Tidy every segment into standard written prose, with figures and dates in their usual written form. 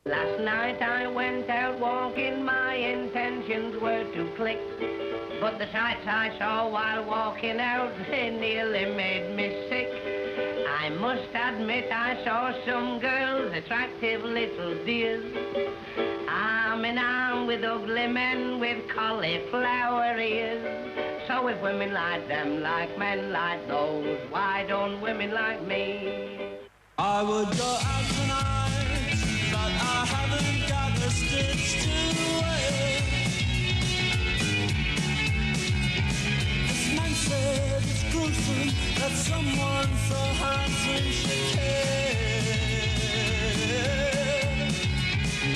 Last night I went out walking, my intentions were to click. But the sights I saw while walking out, they nearly made me sick. I must admit I saw some girls, attractive little dears, arm in arm with ugly men with cauliflower ears. So if women like them, like men like those, why don't women like me? I would go out tonight, but I haven't got a stitch to wear. This man said it's gruesome that someone so handsome should care.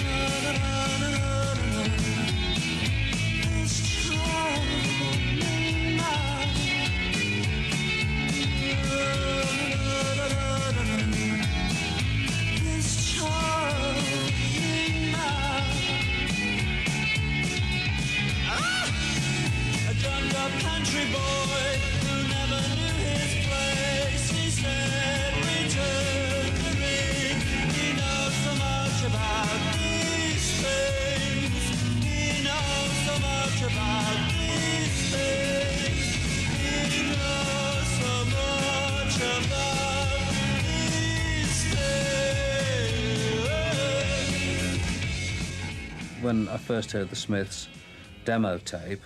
Na, na, na, na, na, na. This charming man. Country boy who never knew his place. He said, return to me. He knows so much about these things. He knows so much about these things. He knows so much about these things. When I first heard the Smiths' demo tape,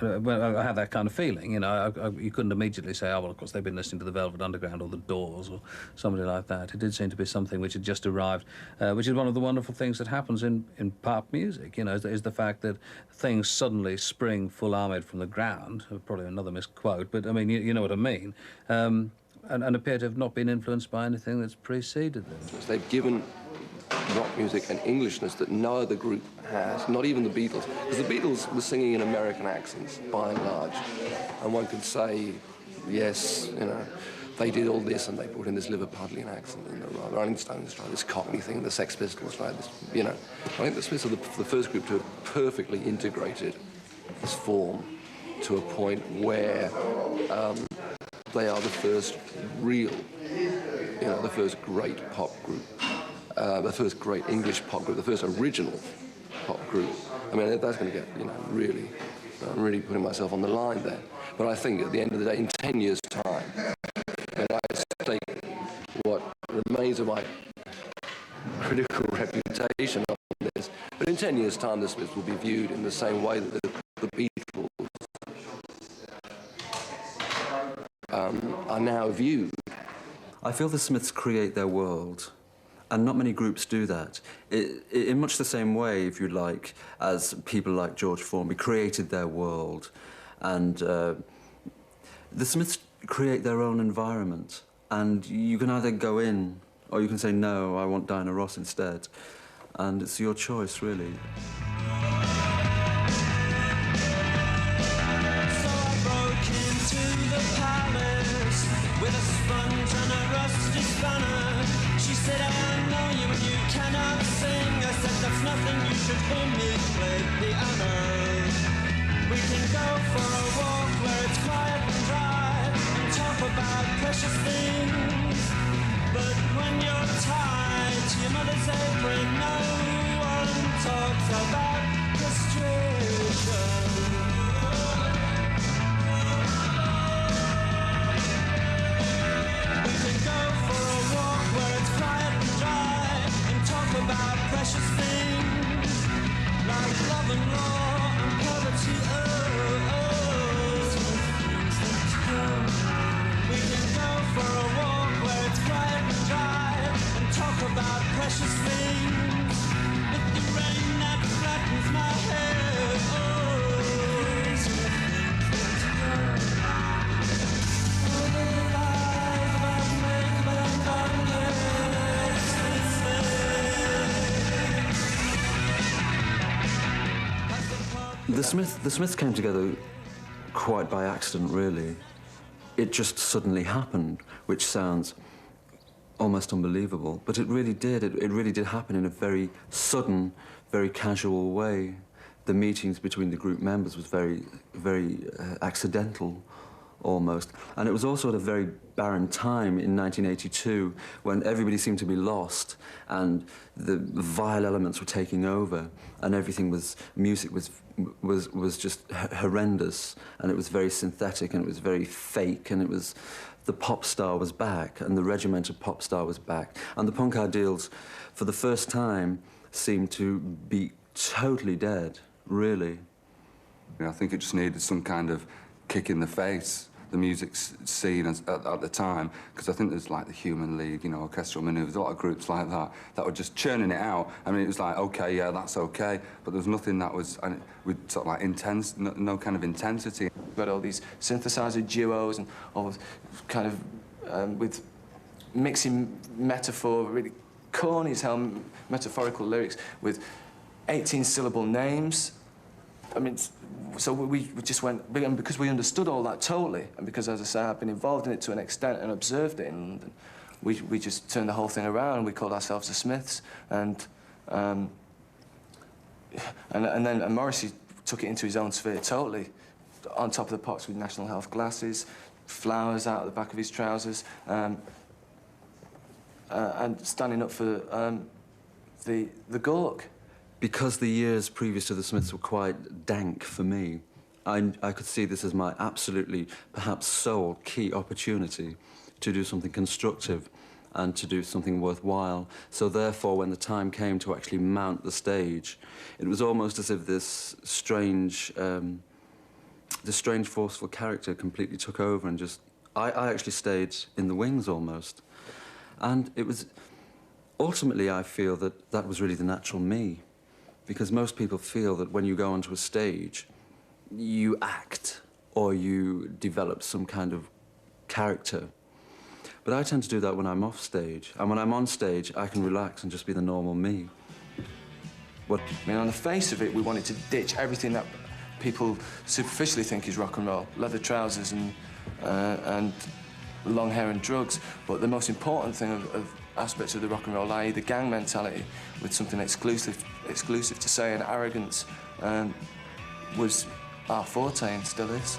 well, I had that kind of feeling, you know. You couldn't immediately say, oh, well, of course, they've been listening to the Velvet Underground or the Doors or somebody like that. It did seem to be something which had just arrived, which is one of the wonderful things that happens in pop music, you know, is the fact that things suddenly spring full-armed from the ground, probably another misquote, but, I mean, you know what I mean, and appear to have not been influenced by anything that's preceded them. They've given rock music an Englishness that no other group has, not even the Beatles. Because the Beatles were singing in American accents, by and large. And one could say, yes, you know, they did all this and they brought in this Liverpudlian accent, and the Rolling Stones tried this Cockney thing, the Sex Pistols tried this, you know. I think the Smiths are the first group to have perfectly integrated this form to a point where they are the first real, you know, the first great pop group. The first great English pop group, the first original pop group. I mean, that's going to get, you know, really, I'm really putting myself on the line there. But I think at the end of the day, in 10 years' time, and I stake what remains of my critical reputation on this, but in 10 years' time, the Smiths will be viewed in the same way that the Beatles are now viewed. I feel the Smiths create their world. And not many groups do that. In much the same way, if you like, as people like George Formby created their world. And the Smiths create their own environment. And you can either go in, or you can say, no, I want Diana Ross instead. And it's your choice, really. So I broke into the palace with a sponge and a rusty spanner. She said, I know you and you cannot sing. I said, that's nothing, you should hear me play piano. We can go for a walk where it's quiet and dry and talk about precious things. But when you're tied to your mother's apron, no one talks about frustration. We can go for a walk where it's quiet and dry and talk about precious things like love and law and poverty. We can go for a walk where it's quiet and dry and talk about precious things. With the rain that flattens my hair. The Smiths came together quite by accident, really. It just suddenly happened, which sounds almost unbelievable, but it really did. It really did happen in a very sudden, very casual way. The meetings between the group members was very accidental, almost. And it was also at a very barren time in 1982 when everybody seemed to be lost and the vile elements were taking over and everything was, music was just horrendous, and it was very synthetic and it was very fake, and it was, the pop star was back and the regimented pop star was back, and the punk ideals for the first time seemed to be totally dead, really. I think it just needed some kind of kick in the face, the music scene at the time, because I think there's like the Human League, you know, Orchestral Manoeuvres, a lot of groups like that were just churning it out. I mean, it was like, okay, yeah, that's okay, but there was nothing that was, with sort of like intense, no kind of intensity. We've got all these synthesizer duos and all kind of, with mixing metaphor, really corny as hell metaphorical lyrics with 18-syllable names. I mean, so we just went, and because we understood all that totally, and because, as I say, I've been involved in it to an extent and observed it in London, we just turned the whole thing around. We called ourselves the Smiths, and then Morrissey took it into his own sphere totally, on top of the pops with national health glasses, flowers out of the back of his trousers, and standing up for the Gawk. Because the years previous to the Smiths were quite dank for me, I could see this as my absolutely, perhaps sole key opportunity to do something constructive and to do something worthwhile. So therefore, when the time came to actually mount the stage, it was almost as if this strange forceful character completely took over and just... I actually stayed in the wings almost. And it was... Ultimately, I feel that that was really the natural me. Because most people feel that when you go onto a stage, you act or you develop some kind of character. But I tend to do that when I'm off stage. And when I'm on stage, I can relax and just be the normal me. I mean, on the face of it, we wanted to ditch everything that people superficially think is rock and roll. Leather trousers and long hair and drugs. But the most important thing of aspects of the rock and roll, i.e. the gang mentality, with something exclusive to say, and arrogance, was our forte and still is.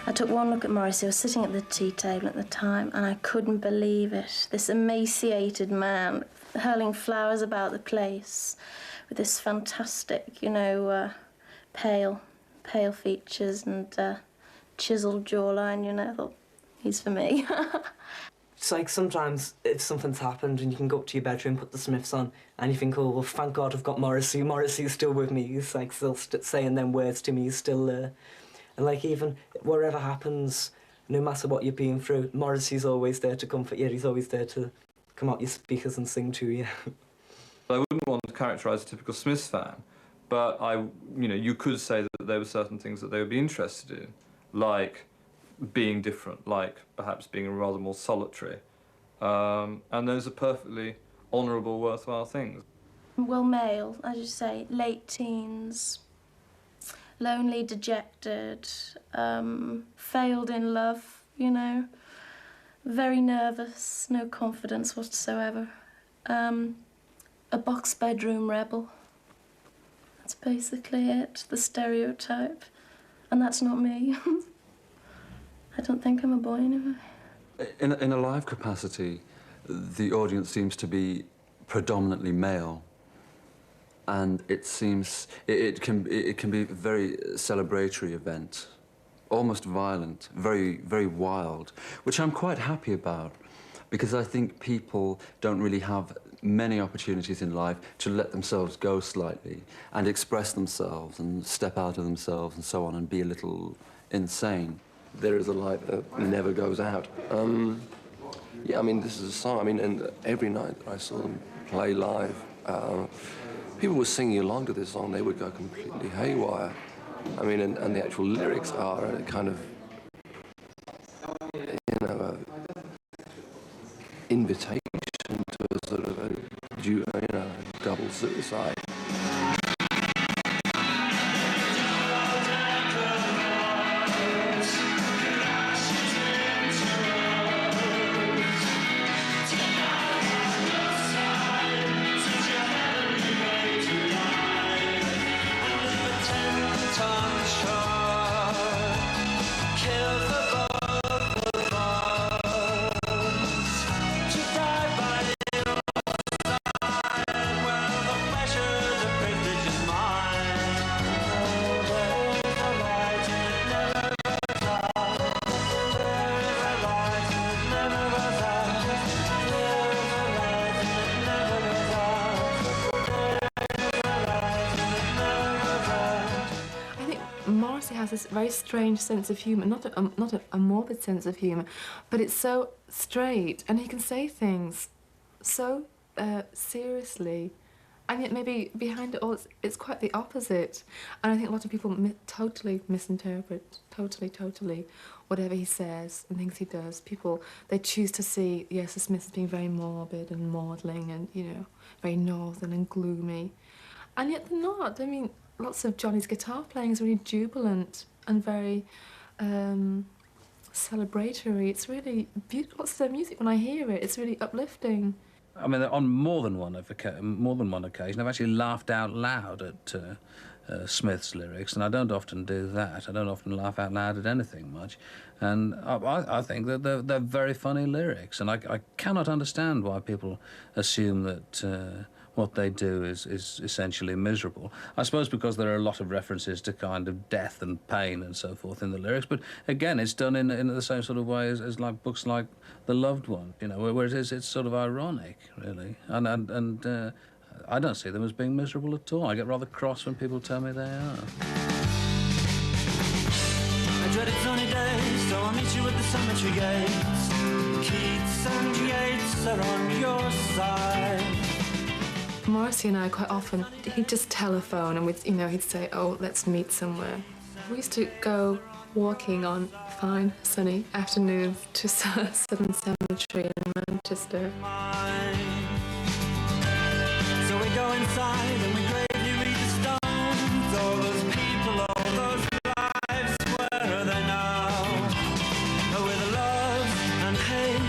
I took one look at Morrissey. I was sitting at the tea table at the time, and I couldn't believe it. This emaciated man hurling flowers about the place with this fantastic, you know, pale features and chiselled jawline, you know. I thought, he's for me. It's like sometimes if something's happened and you can go up to your bedroom, put the Smiths on, and you think, oh, well, thank God I've got Morrissey. Morrissey's still with me. He's like still saying them words to me. He's still there. And like even whatever happens, no matter what you're being through, Morrissey's always there to comfort you. He's always there to come out your speakers and sing to you. I wouldn't want to characterise a typical Smiths fan, but you could say that there were certain things that they would be interested in, like being different, like perhaps being rather more solitary. And those are perfectly honourable, worthwhile things. Well, male, as you say, late teens, lonely, dejected, failed in love, you know, very nervous, no confidence whatsoever. A box bedroom rebel. That's basically it, the stereotype. And that's not me. I don't think I'm a boy anyway. In a live capacity, the audience seems to be predominantly male, and it seems it can be a very celebratory event, almost violent, very wild, which I'm quite happy about, because I think people don't really have many opportunities in life to let themselves go slightly and express themselves and step out of themselves and so on and be a little insane. There is a light that never goes out. Yeah, I mean, this is a song. I mean, and every night I saw them play live, people were singing along to this song. They would go completely haywire. I mean, and the actual lyrics are a kind of, you know, invitation to a sort of a double suicide. Kill the this very strange sense of humour, not a morbid sense of humour, but it's so straight, and he can say things so seriously, and yet maybe behind it all it's quite the opposite. And I think a lot of people totally misinterpret, totally, whatever he says and things he does. People, they choose to see, yes, the Smiths as being very morbid and maudling and, you know, very northern and gloomy. And yet they're not. I mean, lots of Johnny's guitar playing is really jubilant and very celebratory. It's really beautiful. Lots of their music, when I hear it, it's really uplifting. I mean, on more than one occasion, I've actually laughed out loud at Smith's lyrics, and I don't often do that. I don't often laugh out loud at anything much. And I think that they're very funny lyrics, and I cannot understand why people assume that what they do is essentially miserable. I suppose because there are a lot of references to kind of death and pain and so forth in the lyrics, but again, it's done in the same sort of way as like books like The Loved One, you know, where it's sort of ironic, really. And I don't see them as being miserable at all. I get rather cross when people tell me they are. I dreaded sunny days, so I'll meet you at the cemetery gates. Keats and Yeats are on your side. Morrissey and I quite often, he'd just telephone and he'd say, oh, let's meet somewhere. We used to go walking on fine, sunny afternoons to Southern Cemetery in Manchester. So we go inside and we gravely read the stones. All those people, all those lives, where are they now? Oh, with love and hate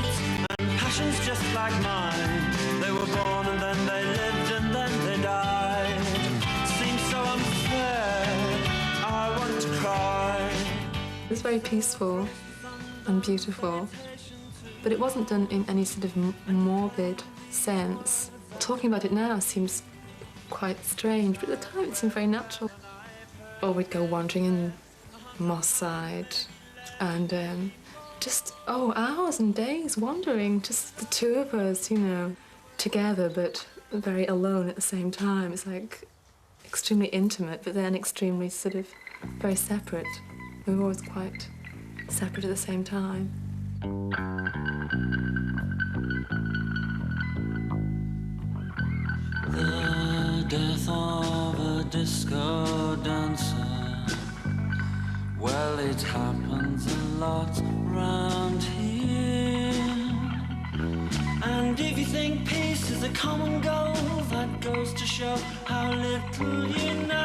and passions just like mine. They were born and then they lived and then they died. Seems so unfair, I want to cry. It was very peaceful and beautiful, but it wasn't done in any sort of morbid sense. Talking about it now seems quite strange, but at the time it seemed very natural. Or we'd go wandering in Moss Side and just, hours and days wandering, just the two of us, you know, together but very alone at the same time. It's like extremely intimate, but then extremely sort of very separate. We were always quite separate at the same time. The death of a disco dancer. Well, it happens a lot round here. And if you think peace is a common goal, that goes to show how little you know.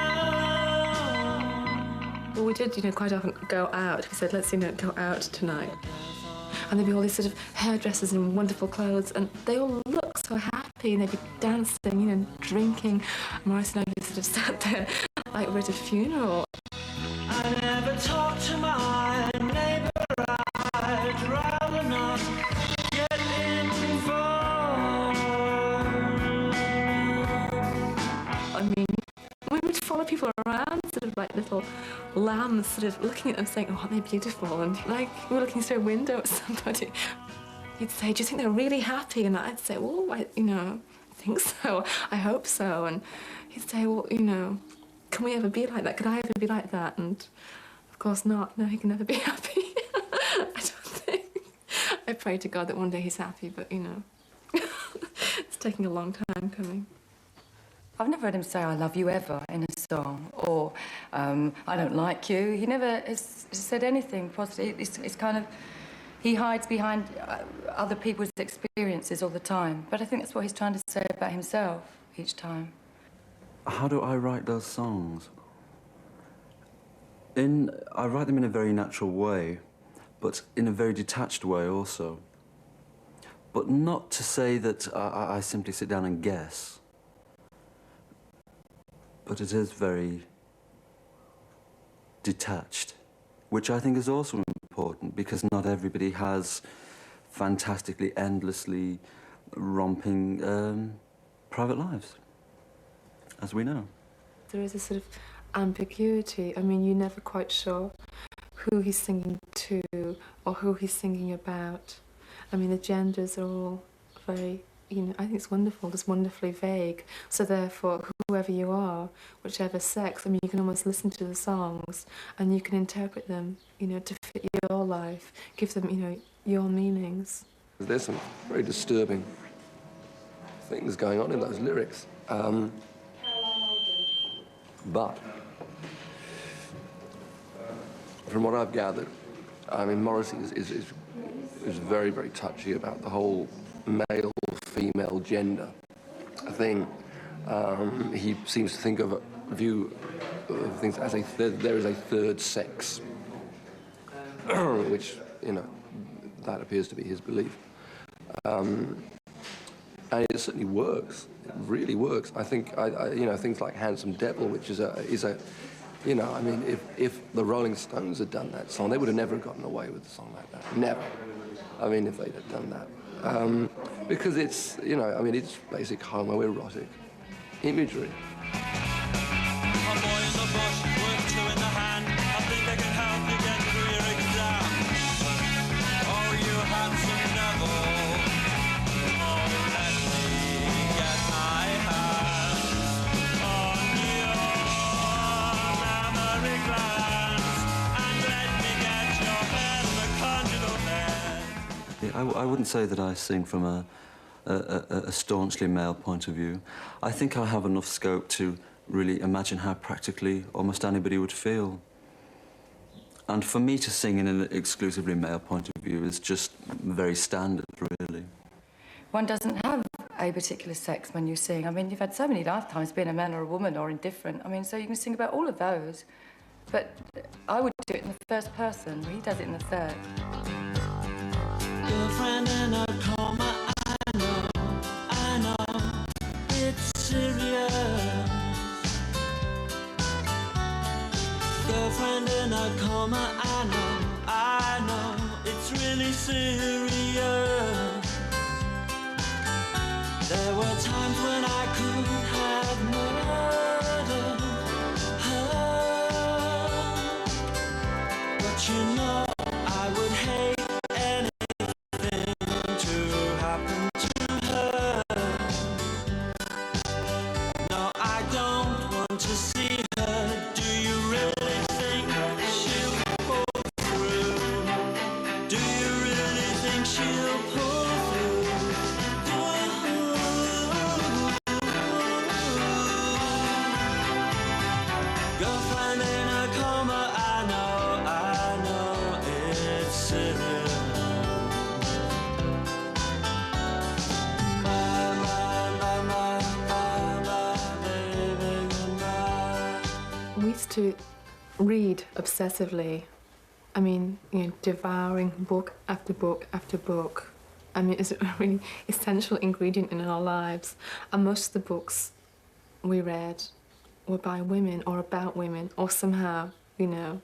Well, we did, quite often go out. We said, let's, go out tonight. And there'd be all these sort of hairdressers in wonderful clothes, and they all look so happy, and they'd be dancing, drinking. Morrissey and I sort of sat there like we're at a funeral. I never talk to my neighbour, I'd rather not get involved. I mean, we would follow people around, sort of like little lambs, sort of looking at them saying, oh, aren't they beautiful? And like, we were looking through a window at somebody. He'd say, do you think they're really happy? And I'd say, well, I think so. I hope so. And he'd say, well, can we ever be like that? Could I ever be like that? And of course not. No, he can never be happy. I don't think. I pray to God that one day he's happy, but, it's taking a long time coming. I've never heard him say I love you ever in a song, or I don't like you. He never has said anything positive. It's kind of, he hides behind other people's experiences all the time. But I think that's what he's trying to say about himself each time. How do I write those songs? I write them in a very natural way, but in a very detached way also. But not to say that I simply sit down and guess. But it is very detached, which I think is also important, because not everybody has fantastically, endlessly romping private lives, as we know. There is a sort of ambiguity. I mean, you're never quite sure who he's singing to or who he's singing about. I mean, the genders are all very, I think it's wonderful, just wonderfully vague. So therefore, whoever you are, whichever sex. I mean, you can almost listen to the songs and you can interpret them, you know, to fit your life, give them, you know, your meanings. There's some very disturbing things going on in those lyrics. But from what I've gathered, I mean, Morrissey is very, very touchy about the whole male-female gender thing. He seems to think of a view of things as there is a third sex, which, you know, that appears to be his belief. And it certainly works. It really works. I think, you know, things like "Handsome Devil," which is a, you know, I mean, if the Rolling Stones had done that song, they would have never gotten away with a song like that. Never. I mean, if they'd have done that. Because it's, you know, I mean, it's basic homoerotic imagery. I wouldn't say that I sing from a staunchly male point of view. I think I have enough scope to really imagine how practically almost anybody would feel. And for me to sing in an exclusively male point of view is just very standard, really. One doesn't have a particular sex when you sing. I mean, you've had so many lifetimes being a man or a woman or indifferent. I mean, so you can sing about all of those. But I would do it in the first person. He does it in the third. Girlfriend in a coma, I know, it's serious. Girlfriend in a coma, I know, it's really serious. There were times when I could have murdered her, but you know I would hate to read obsessively. I mean, you know, devouring book after book after book. I mean, it's a really essential ingredient in our lives. And most of the books we read were by women or about women, or somehow, you know,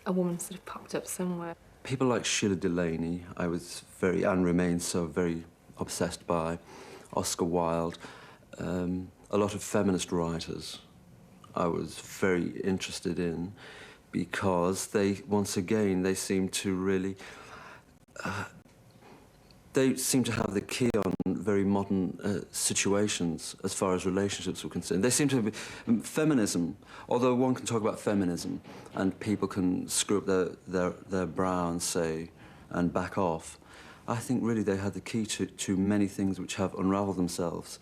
a woman sort of popped up somewhere. People like Sheila Delaney, I was very, and remain so very obsessed by. Oscar Wilde, a lot of feminist writers I was very interested in, because they, once again, they seem to really, they seem to have the key on very modern situations as far as relationships were concerned. They seem to be, feminism, although one can talk about feminism and people can screw up their brow and say, and back off, I think really they had the key to many things which have unravelled themselves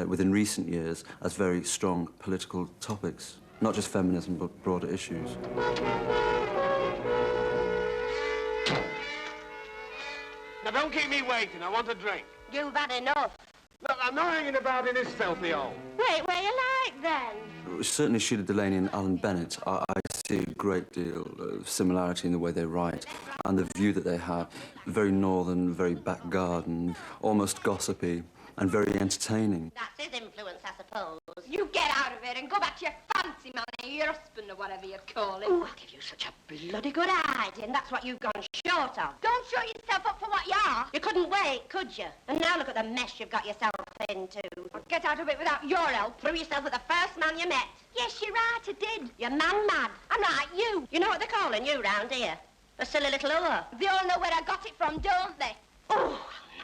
within recent years as very strong political topics, not just feminism, but broader issues. Now, don't keep me waiting. I want a drink. You've had enough. Look, I'm not hanging about in this filthy hole. Wait, where you like, then? Certainly Sheila Delaney and Alan Bennett, I see a great deal of similarity in the way they write and the view that they have. Very northern, very back garden, almost gossipy, and very entertaining. That's his influence, I suppose. You get out of it and go back to your fancy man or your husband or whatever you call him. Oh, I'll give you such a bloody good idea, and that's what you've gone short of. Don't shut yourself up for what you are. You couldn't wait, could you? And now look at the mess you've got yourself into. Get out of it without your help. Threw yourself at the first man you met. Yes, you're right, I did. You're man-mad. I'm like you. You know what they're calling you round here? A silly little whore. They all know where I got it from, don't they? Oh,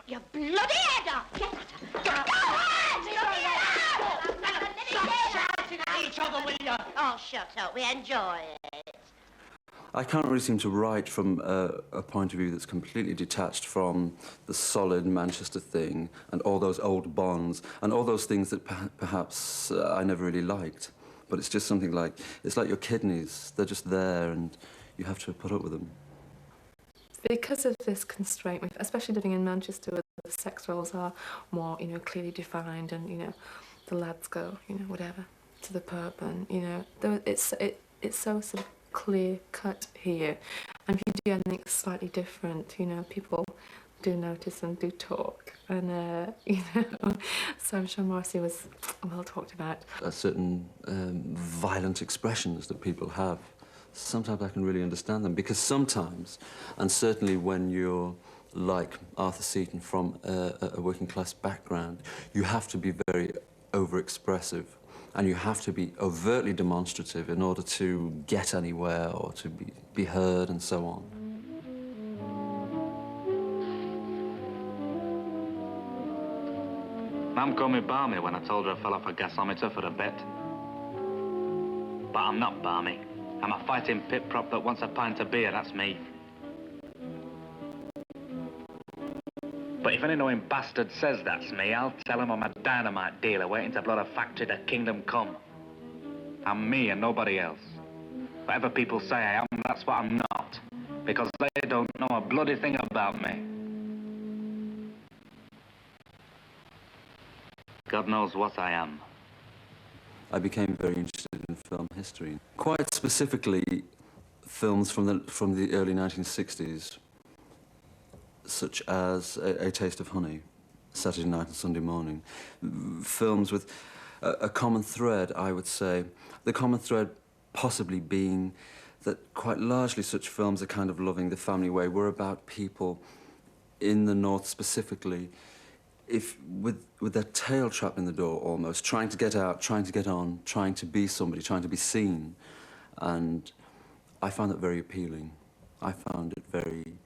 your bloody head off! Get out of it! Go ahead! Get out! shut up. We enjoy it. I can't really seem to write from a point of view that's completely detached from the solid Manchester thing and all those old bonds and all those things that perhaps I never really liked. But it's just something like, it's like your kidneys. They're just there and you have to put up with them. Because of this constraint, especially living in Manchester, where the sex roles are more, you know, clearly defined, and you know, the lads go, you know, whatever, to the pub, and you know, it's so sort of clear cut here. And if you do anything slightly different, you know, people do notice and do talk, and you know, so I'm sure Morrissey was well talked about. Certain Violent expressions that people have. Sometimes I can really understand them, because sometimes, and certainly when you're like Arthur Seaton from a working class background, you have to be very over-expressive and you have to be overtly demonstrative in order to get anywhere or to be heard and so on. Mum called me balmy when I told her I fell off a gasometer for a bet. But I'm not balmy. I'm a fighting pit prop that wants a pint of beer, that's me. But if any knowing bastard says that's me, I'll tell him I'm a dynamite dealer waiting to blow the factory to kingdom come. I'm me and nobody else. Whatever people say I am, that's what I'm not. Because they don't know a bloody thing about me. God knows what I am. I became very interested in film history. Quite specifically, films from the early 1960s, such as A Taste of Honey, Saturday Night and Sunday Morning. Films with a common thread, I would say. The common thread possibly being that quite largely such films are kind of loving the family way. We're about people in the North specifically, with their tail trapped in the door almost, trying to get out, trying to get on, trying to be somebody, trying to be seen. And I found that very appealing. I found it very,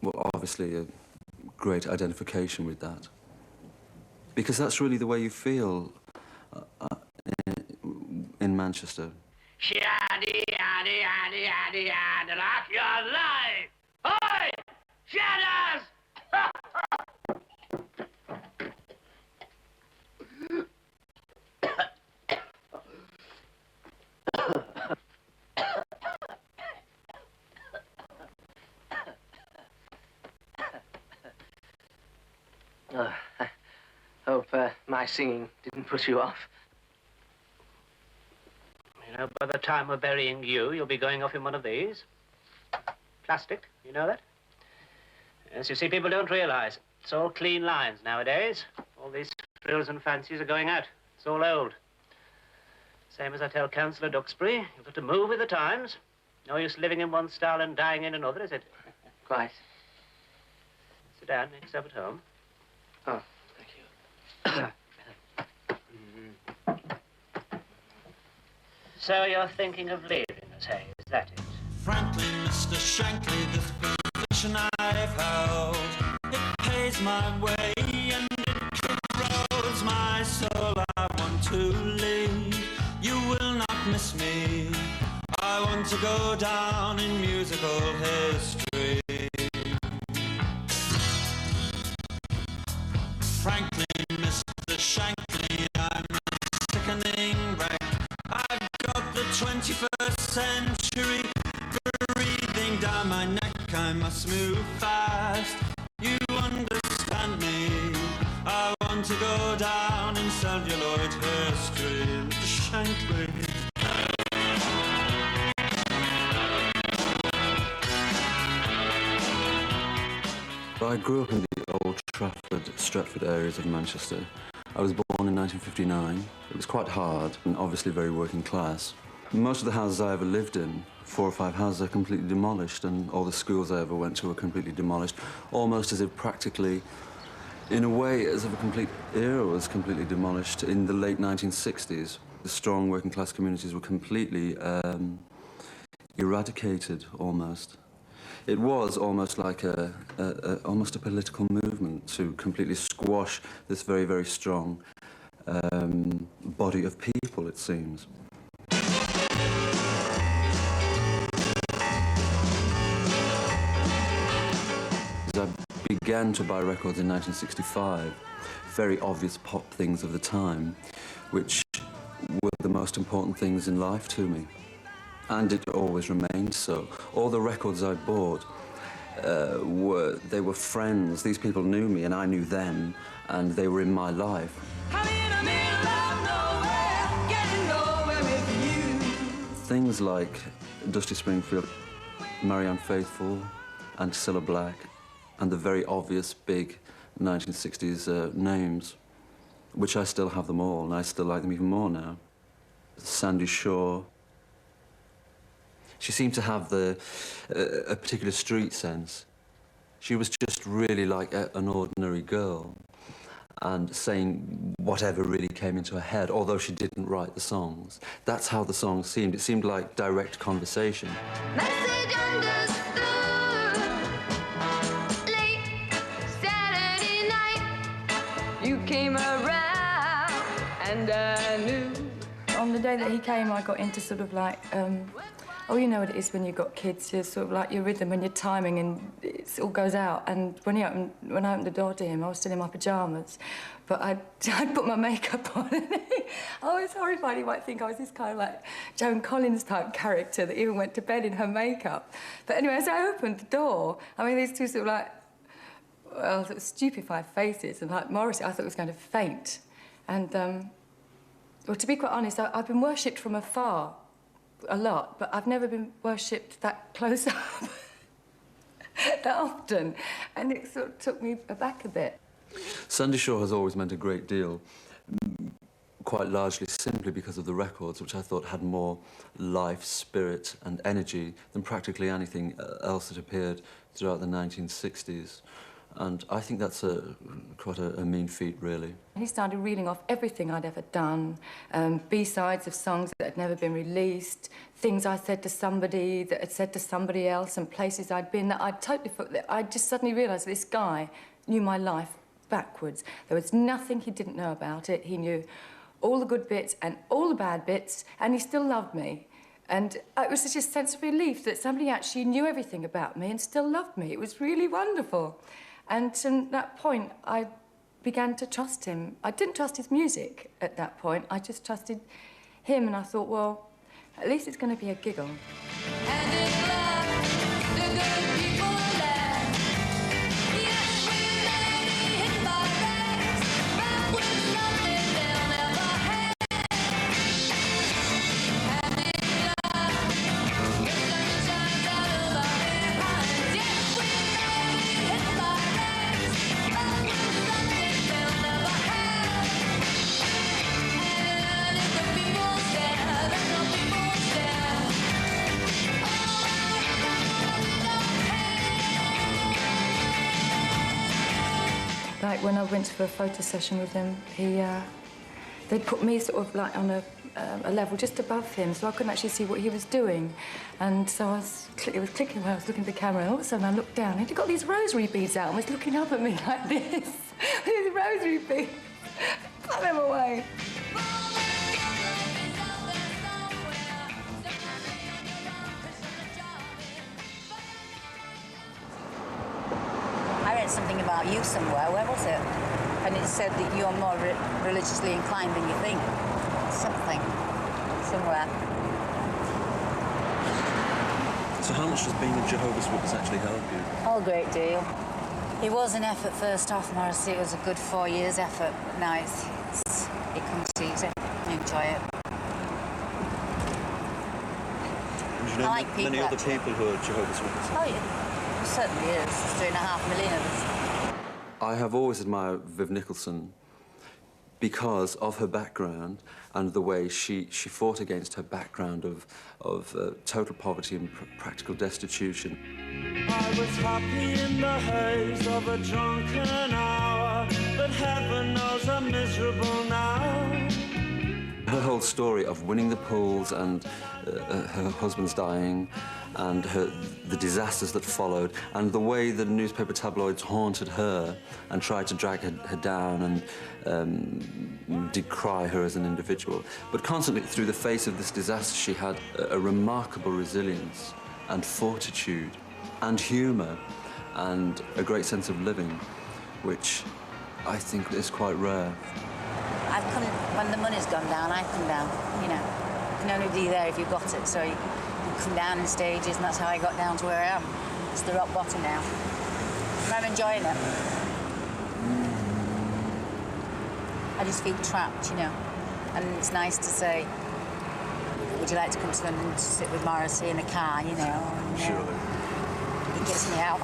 well, obviously a great identification with that. Because that's really the way you feel in Manchester. Shaddy, yaddy, yaddy, yaddy, yaddy, like your life. Oi! Shadows! I hope my singing didn't put you off. You know, by the time we're burying you, you'll be going off in one of these. Plastic, you know that? Yes, you see, people don't realize. It's all clean lines nowadays. All these frills and fancies are going out. It's all old. Same as I tell Councillor Duxbury, you've got to move with the times. No use living in one style and dying in another, is it? Quite. Sit down, make yourself at home. Oh, thank you. So you're thinking of leaving us, hey? Is that it? Frankly, Mr. Shankly, this position I've held, it pays my way and it corrodes my soul. I want to leave, you will not miss me. I want to go down in musical history. Frankly, Mr. Shankly, I'm a sickening wreck. I've got the 21st century breathing down my neck. I must move fast, you understand me. I want to go down in celluloid history, Mr. Shankly. I grew up in the old Trafford, Stretford areas of Manchester. I was born in 1959. It was quite hard and obviously very working class. Most of the houses I ever lived in, 4 or 5 houses, are completely demolished, and all the schools I ever went to were completely demolished, almost as if practically, in a way, as if a complete era was completely demolished in the late 1960s. The strong working class communities were completely eradicated, almost. It was almost like almost a political movement to completely squash this very, very strong body of people, it seems. began to buy records in 1965, very obvious pop things of the time, which were the most important things in life to me. And it always remained so. All the records I bought, they were friends. These people knew me and I knew them, and they were in my life. Things like Dusty Springfield, Marianne Faithfull, and Cilla Black, and the very obvious big 1960s names, which I still have them all, and I still like them even more now. Sandy Shaw. She seemed to have a particular street sense. She was just really like an ordinary girl, and saying whatever really came into her head, although she didn't write the songs. That's how the songs seemed. It seemed like direct conversation. Message understood. Late Saturday night, you came around and I knew. On the day that he came, I got into sort of like, oh, you know what it is when you've got kids, you're sort of like your rhythm and your timing, and it all goes out. And when I opened the door to him, I was still in my pyjamas, but I'd put my makeup on. I was horrified. He might think I was this kind of like Joan Collins type character that even went to bed in her makeup. But anyway, as I opened the door, I mean, these two sort of like, well, sort of stupefied faces, and like Morrissey, I thought he was going to faint. And, well, to be quite honest, I've been worshipped from afar a lot, but I've never been worshipped that close up that often, and it sort of took me aback a bit. Sandy Shaw has always meant a great deal, quite largely simply because of the records, which I thought had more life, spirit and energy than practically anything else that appeared throughout the 1960s. And I think that's quite a mean feat, really. He started reeling off everything I'd ever done, B-sides of songs that had never been released, things I said to somebody that had said to somebody else, and places I'd been that I'd totally... I just suddenly realised this guy knew my life backwards. There was nothing he didn't know about it. He knew all the good bits and all the bad bits, and he still loved me. And it was such a sense of relief that somebody actually knew everything about me and still loved me. It was really wonderful. And from that point, I began to trust him. I didn't trust his music at that point. I just trusted him, and I thought, well, at least it's going to be a giggle. And in love, the good people are left. Yes, we may be hit by wrecks, but with something they'll never have. And in love, the sun shines out of our behinds. Yes, we may be hit by wrecks, but with something they'll never have. And if the people stare, then the people stare. Like when I went for a photo session with him, they'd put me sort of like on a level just above him, so I couldn't actually see what he was doing. And so it was clicking when I was looking at the camera, and all of a sudden I looked down, and he'd got these rosary beads out and was looking up at me like this. These rosary beads. Put them away. I read something about you somewhere. Where was it? And it said that you're more religiously inclined than you think. Something. Somewhere. So how much does being a Jehovah's Witness actually help you? Oh, a great deal. It was an effort first off, Morrissey. It was a good 4 years effort. Now it comes easy. I enjoy it. And you know I like people, many other actually. people who are Jehovah's Witnesses? Oh, yeah. It certainly is. There's 3.5 million of us. I have always admired Viv Nicholson because of her background and the way she fought against her background of total poverty and practical destitution. I was happy in the haze of a drunken hour, but heaven knows I'm miserable now. Her whole story of winning the pools and her husband's dying and the disasters that followed and the way the newspaper tabloids haunted her and tried to drag her down and decry her as an individual. But constantly through the face of this disaster she had a remarkable resilience and fortitude and humour and a great sense of living, which I think is quite rare. I've come, when the money's gone down, I've come down, you know. You can only be there if you've got it, so you come down in stages, and that's how I got down to where I am. It's the rock bottom now. And I'm enjoying it. I just feel trapped, you know. And it's nice to say, would you like to come to London to sit with Morrissey in a car, you know? And, surely. It gets me out.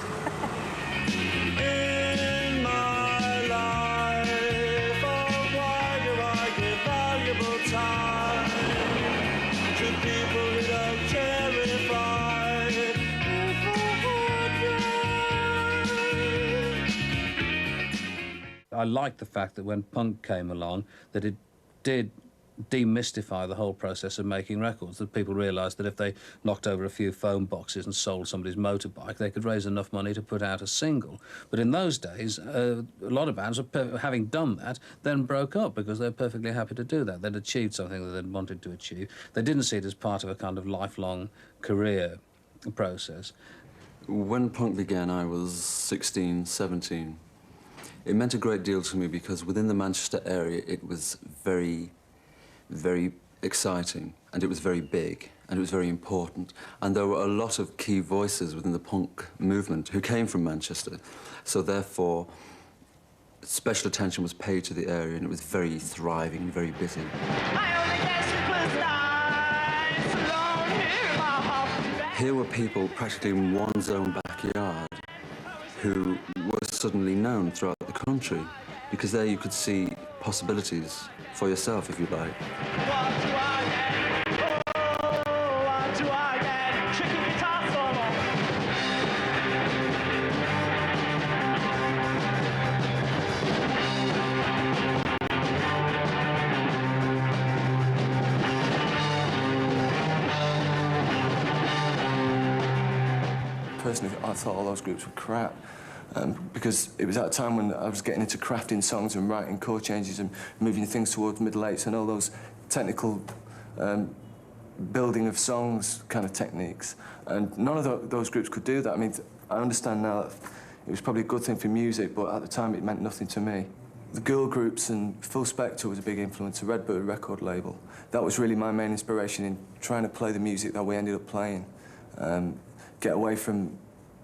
In my life, oh, why do I give valuable time to people who don't terrify? I like the fact that when punk came along, that it did demystify the whole process of making records, that people realised that if they knocked over a few phone boxes and sold somebody's motorbike, they could raise enough money to put out a single. But in those days, a lot of bands, having done that, then broke up because they were perfectly happy to do that. They'd achieved something that they'd wanted to achieve. They didn't see it as part of a kind of lifelong career process. When punk began, I was 16, 17. It meant a great deal to me because within the Manchester area, it was very exciting, and it was very big, and it was very important. And there were a lot of key voices within the punk movement who came from Manchester. So therefore, special attention was paid to the area, and it was very thriving, very busy. Here were people practically in one's own backyard who were suddenly known throughout the country, because there you could see possibilities for yourself, if you like. Personally, I thought all those groups were crap. Because it was at a time when I was getting into crafting songs and writing chord changes and moving things towards middle eights and all those technical building of songs kind of techniques. And none of those groups could do that. I mean, I understand now that it was probably a good thing for music, but at the time it meant nothing to me. The girl groups and Full Spectre was a big influence, a Redbird record label. That was really my main inspiration in trying to play the music that we ended up playing. Get away from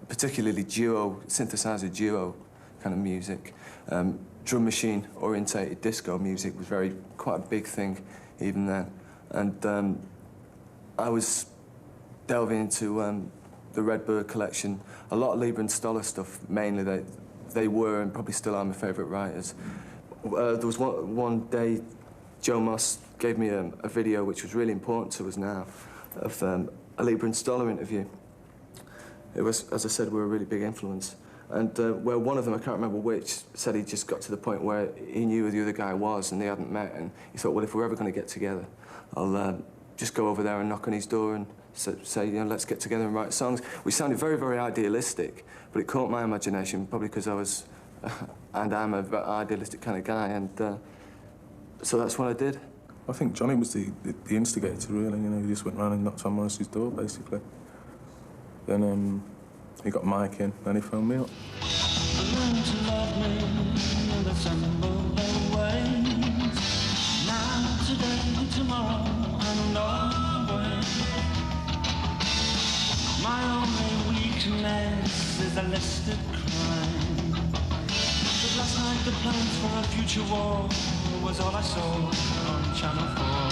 particularly synthesizer duo kind of music. Drum machine orientated disco music was quite a big thing even then. And I was delving into the Redbird collection. A lot of Lieber and Stoller stuff, mainly, they were and probably still are my favourite writers. There was one day Joe Moss gave me a video which was really important to us now of a Lieber and Stoller interview. It was, as I said, were a really big influence. And where one of them, I can't remember which, said he just got to the point where he knew who the other guy was and they hadn't met, and he thought, well, if we're ever going to get together, I'll just go over there and knock on his door and say, you know, let's get together and write songs. We sounded very, very idealistic, but it caught my imagination, probably because I was, and I'm a very idealistic kind of guy, and so that's what I did. I think Johnny was the instigator, really. You know, he just went round and knocked on Morrissey's door, basically. Then he got Mike in, and he phoned me up. Learn to love me in the simple ways. Now, today, tomorrow, and always. My only weakness is a listed crime. But last night the plans for a future war was all I saw on Channel 4.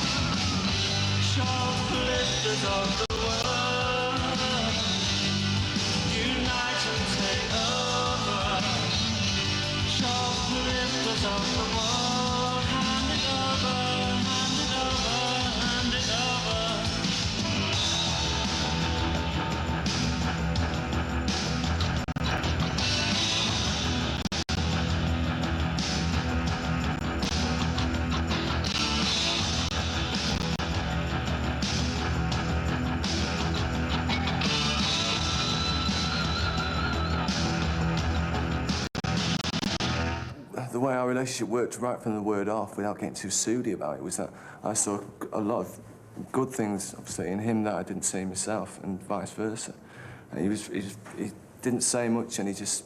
Shoplifters of the world, unite and take over. Shoplifters of the world, hand it over, hand it over, hand it over. The way our relationship worked right from the word off, without getting too soody about it, was that I saw a lot of good things, obviously, in him that I didn't see in myself, and vice versa. And he didn't say much, and he just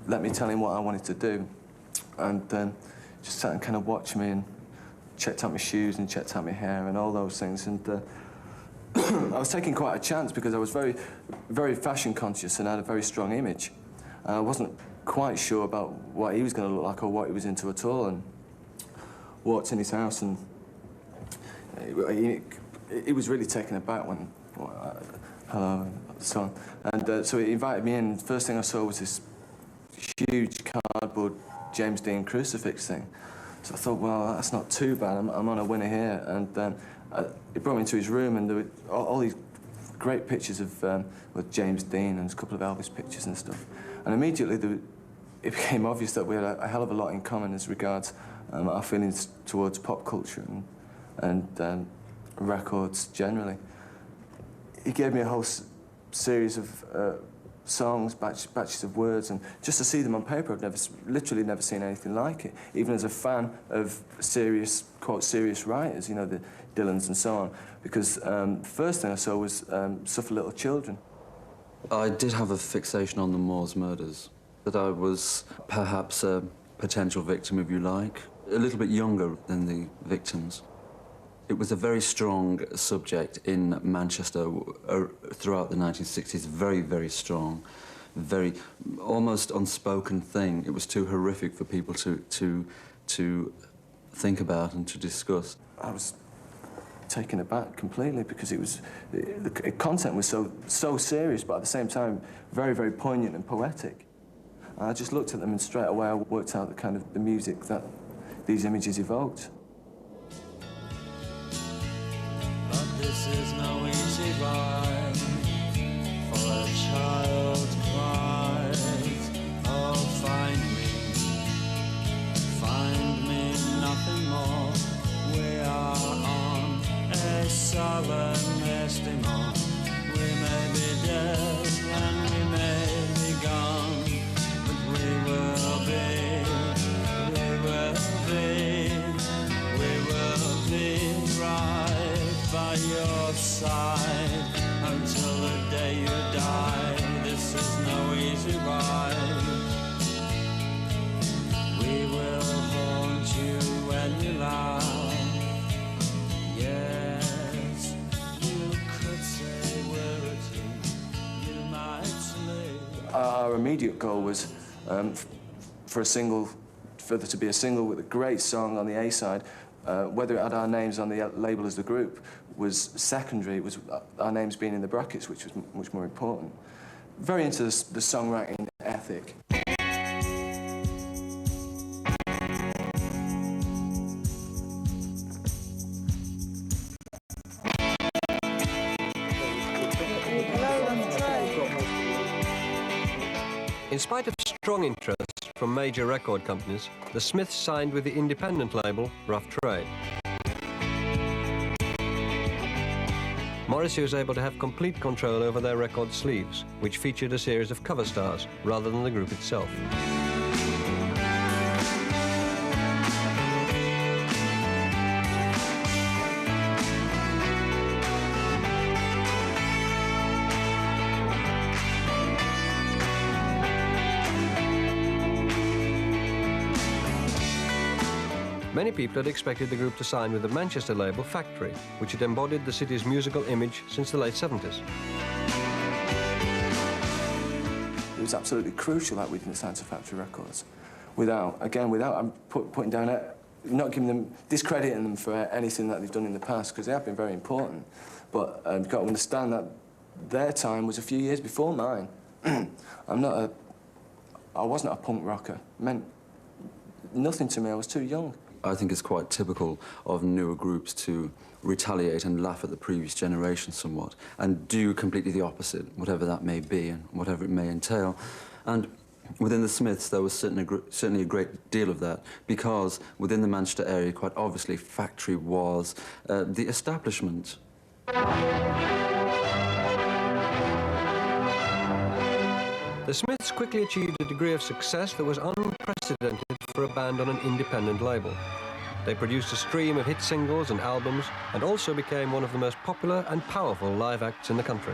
let me tell him what I wanted to do, and just sat and kind of watched me and checked out my shoes and checked out my hair and all those things. And I was taking quite a chance because I was very, very fashion conscious and had a very strong image. I wasn't quite sure about what he was going to look like or what he was into at all, and walked in his house, and he was really taken aback when, hello, and so on. And so he invited me in. The first thing I saw was this huge cardboard James Dean crucifix thing. So I thought, well, that's not too bad. I'm on a winner here. And he brought me into his room, and there were all these great pictures of with James Dean and a couple of Elvis pictures and stuff. And immediately it became obvious that we had a hell of a lot in common as regards our feelings towards pop culture and records generally. He gave me a whole series of songs, batches of words, and just to see them on paper, I've literally never seen anything like it. Even as a fan of serious, quote, serious writers, you know, the Dylans and so on, because the first thing I saw was Suffer Little Children. I did have a fixation on the Moors murders, that I was perhaps a potential victim, if you like, a little bit younger than the victims. It was a very strong subject in Manchester throughout the 1960s, very, very strong, very almost unspoken thing. It was too horrific for people to think about and to discuss. I was taken aback completely because it was, the content was so serious, but at the same time very, very poignant and poetic. I just looked at them and straight away I worked out the kind of the music that these images evoked. But this is no easy ride for a child cries, oh, find me nothing more. We are on a solemn estimate. We may be dead and we may be gone, but we will be right by your side until the day you die. This is no easy ride. We will haunt you when you laugh. Yes, you could say we're a team. You might sleep. Our immediate goal was for there to be a single with a great song on the A side. Whether it had our names on the label as the group was secondary. It was our names being in the brackets, which was much more important. Very into the songwriting ethic. In spite of strong interest from major record companies, the Smiths signed with the independent label Rough Trade. Morrissey was able to have complete control over their record sleeves, which featured a series of cover stars rather than the group itself. Many people had expected the group to sign with the Manchester label Factory, which had embodied the city's musical image since the late 70s. It was absolutely crucial that we didn't sign to Factory Records. Without putting down, not giving them, discrediting them for anything that they've done in the past, because they have been very important. But you've got to understand that their time was a few years before mine. I wasn't a punk rocker. It meant nothing to me, I was too young. I think it's quite typical of newer groups to retaliate and laugh at the previous generation somewhat and do completely the opposite, whatever that may be and whatever it may entail. And within the Smiths, there was certainly a great deal of that, because within the Manchester area, quite obviously, Factory was the establishment. The Smiths quickly achieved a degree of success that was unprecedented for a band on an independent label. They produced a stream of hit singles and albums, and also became one of the most popular and powerful live acts in the country.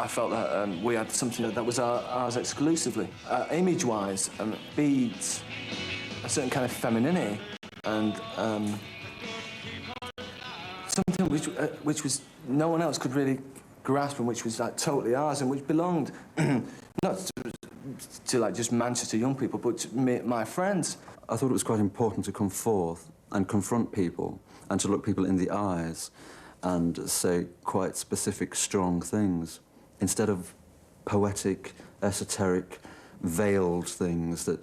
felt that we had something that was ours exclusively. Image-wise, beads, a certain kind of femininity, and something which was no one else could really grasp, and which was like totally ours, and which belonged not to like just Manchester young people, but to me, my friends. I thought it was quite important to come forth and confront people and to look people in the eyes and say quite specific, strong things instead of poetic, esoteric, veiled things that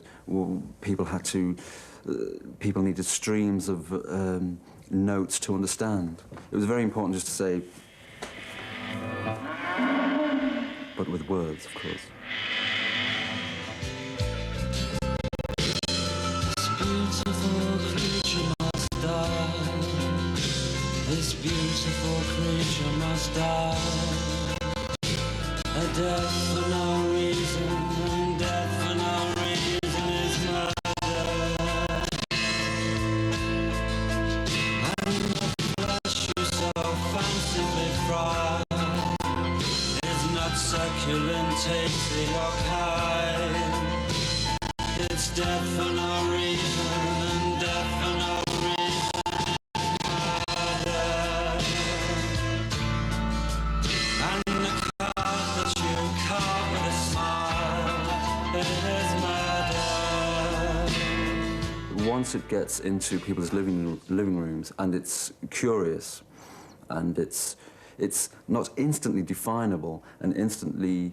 people had to. People needed streams of notes to understand. It was very important just to say, but with words, of course. This beautiful creature must die. A death for no reason, and death for no reason is murder. And the flesh you so fancifully fry is not succulent, tasty or kind. It's death for no reason, and death for no once it gets into people's living rooms and it's curious and it's not instantly definable and instantly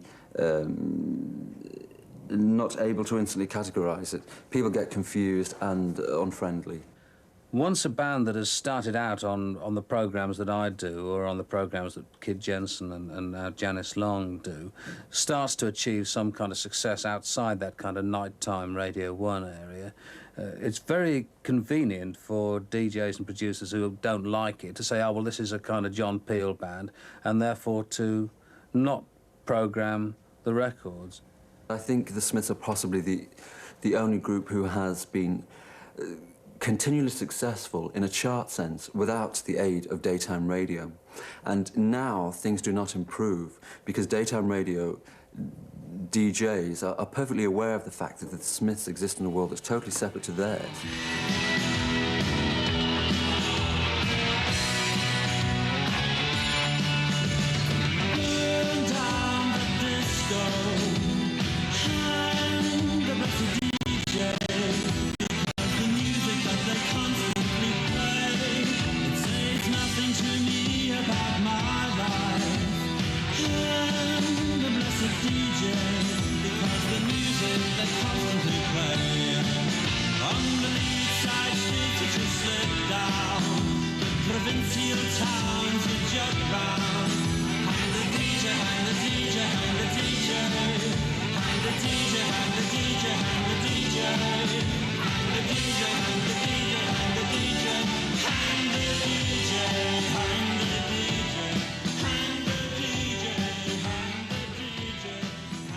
not able to instantly categorize it, people get confused and unfriendly. Once a band that has started out on the programmes that I do, or on the programmes that Kid Jensen and now Janice Long do, starts to achieve some kind of success outside that kind of nighttime Radio 1 area, it's very convenient for DJs and producers who don't like it to say, oh, well, this is a kind of John Peel band, and therefore to not programme the records. I think the Smiths are possibly the only group who has been continually successful in a chart sense without the aid of daytime radio. And now things do not improve because daytime radio DJs are perfectly aware of the fact that the Smiths exist in a world that's totally separate to theirs.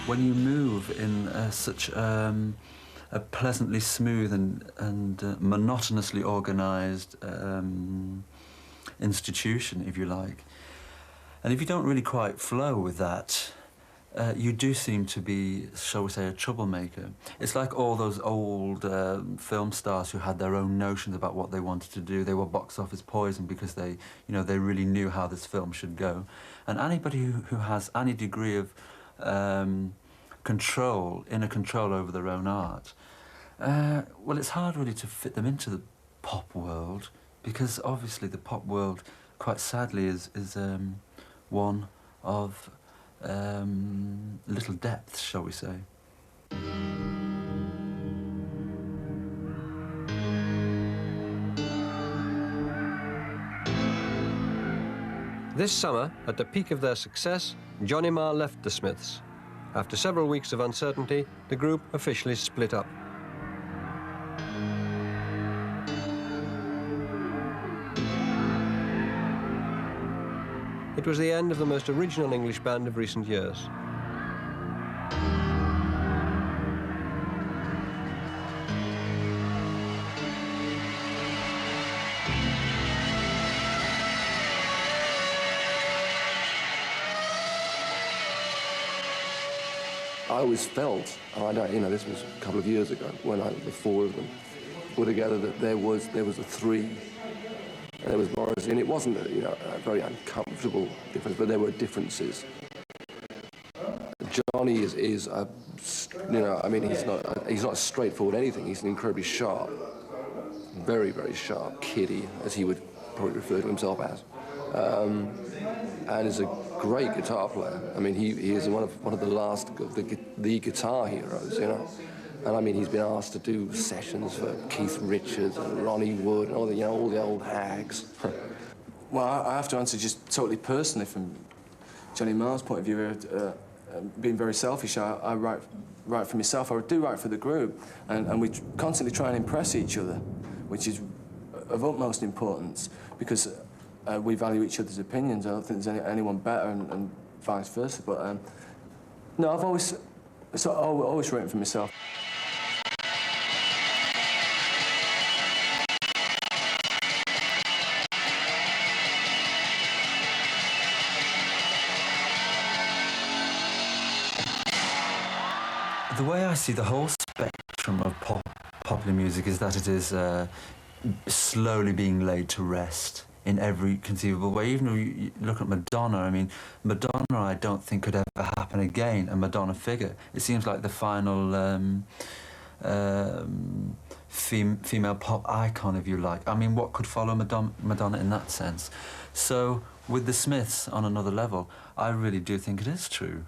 When you move in such a pleasantly smooth and monotonously organised institution, if you like, and if you don't really quite flow with that, you do seem to be, shall we say, a troublemaker. It's like all those old film stars who had their own notions about what they wanted to do. They were box office poison because they really knew how this film should go. And anybody who has any degree of inner control over their own art, well, it's hard really to fit them into the pop world, because obviously the pop world, quite sadly, is one of little depth, shall we say. This summer, at the peak of their success, Johnny Marr left the Smiths. After several weeks of uncertainty, the group officially split up. It was the end of the most original English band of recent years. I always felt, and I don't, you know, this was a couple of years ago when the four of them were together, that there was a three. And there was Morrissey, and it wasn't a very uncomfortable difference, but there were differences. Johnny is a, I mean, he's not a straightforward anything. He's an incredibly sharp, very, very sharp kiddie, as he would probably refer to himself as, and is a great guitar player. I mean, he is one of the last of the guitar heroes, you know. And I mean, he's been asked to do sessions for Keith Richards and Ronnie Wood and all the old hags. Well, I have to answer just totally personally from Johnny Marr's point of view. Being very selfish, I write for myself. I do write for the group, and we constantly try and impress each other, which is of utmost importance because we value each other's opinions. I don't think there's anyone better, and vice versa. But no, I've always written for myself. The way I see the whole spectrum of popular music is that it is slowly being laid to rest in every conceivable way. Even if you look at Madonna, I mean, Madonna I don't think could ever happen again, a Madonna figure. It seems like the final female pop icon, if you like. I mean, what could follow Madonna in that sense? So, with the Smiths on another level, I really do think it is true.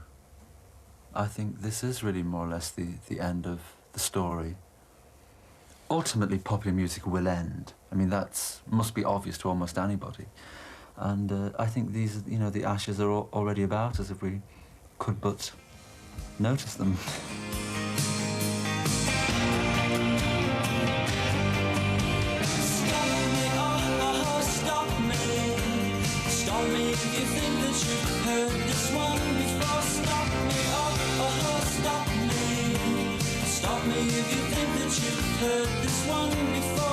I think this is really more or less the end of the story. Ultimately, popular music will end. I mean, that must be obvious to almost anybody. And I think these, the ashes are already about us if we could but notice them. Stop me if you think that you've heard this one before. Stop me, stop me. Stop me if you think that you've heard this one before.